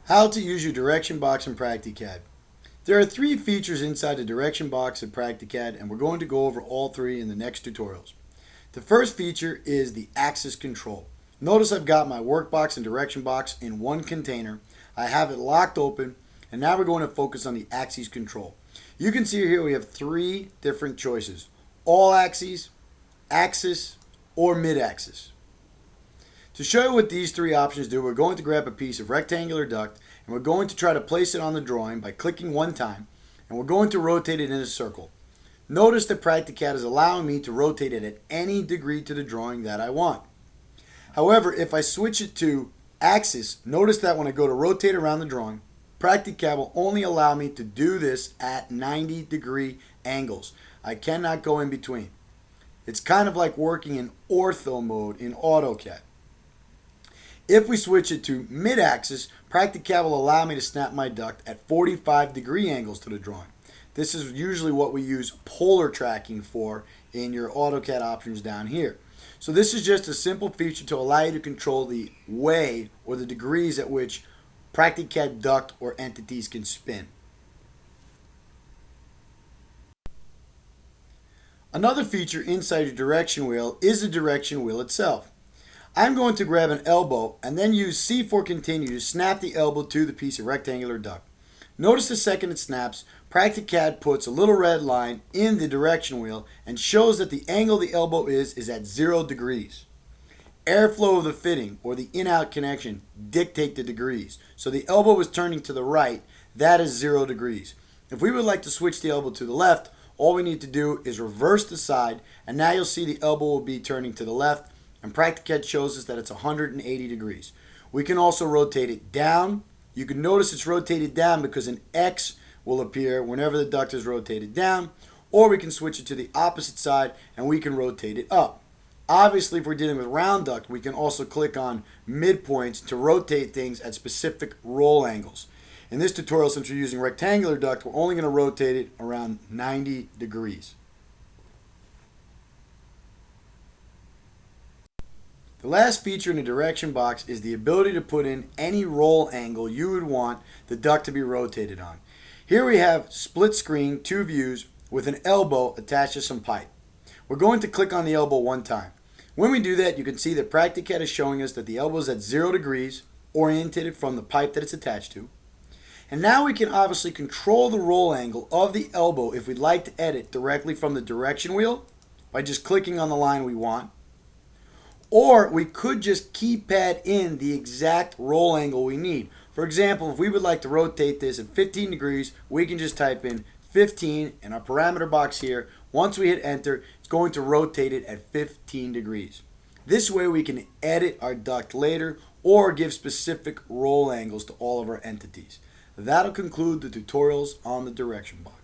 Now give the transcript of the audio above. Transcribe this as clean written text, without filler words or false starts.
How to use your direction box in PractiCAD. There are three features inside the direction box of PractiCAD, and we're going to go over all three in the next tutorials. The first feature is the axis control. Notice I've got my workbox and direction box in one container. I have it locked open, and now we're going to focus on the axis control. You can see here we have three different choices: all axes, axis, or mid-axis. To show you what these three options do, we're going to grab a piece of rectangular duct and we're going to try to place it on the drawing by clicking one time, and we're going to rotate it in a circle. Notice that PractiCAD is allowing me to rotate it at any degree to the drawing that I want. However, if I switch it to axis, notice that when I go to rotate around the drawing, PractiCAD will only allow me to do this at 90-degree angles. I cannot go in between. It's kind of like working in ortho mode in AutoCAD. If we switch it to mid-axis, PractiCAD will allow me to snap my duct at 45-degree angles to the drawing. This is usually what we use polar tracking for in your AutoCAD options down here. So this is just a simple feature to allow you to control the way or the degrees at which PractiCAD duct or entities can spin. Another feature inside your direction wheel is the direction wheel itself. I'm going to grab an elbow and then use C for continue to snap the elbow to the piece of rectangular duct. Notice the second it snaps, PractiCAD puts a little red line in the direction wheel and shows that the angle the elbow is at 0 degrees. Airflow of the fitting or the in-out connection dictate the degrees. So the elbow is turning to the right, that is 0 degrees. If we would like to switch the elbow to the left, all we need to do is reverse the side, and now you'll see the elbow will be turning to the left, and PractiCAD shows us that it's 180 degrees. We can also rotate it down. You can notice it's rotated down because an X will appear whenever the duct is rotated down, or we can switch it to the opposite side and we can rotate it up. Obviously, if we're dealing with round duct, we can also click on midpoints to rotate things at specific roll angles. In this tutorial, since we're using rectangular duct, we're only going to rotate it around 90 degrees. The last feature in the direction box is the ability to put in any roll angle you would want the duct to be rotated on. Here we have split screen, two views with an elbow attached to some pipe. We're going to click on the elbow one time. When we do that, you can see that PractiCAD is showing us that the elbow is at 0 degrees, oriented from the pipe that it's attached to. And now we can obviously control the roll angle of the elbow if we'd like to edit directly from the direction wheel by just clicking on the line we want. Or we could just keypad in the exact roll angle we need. For example, if we would like to rotate this at 15 degrees, we can just type in 15 in our parameter box here. Once we hit enter, it's going to rotate it at 15 degrees. This way we can edit our duct later or give specific roll angles to all of our entities. That'll conclude the tutorials on the direction box.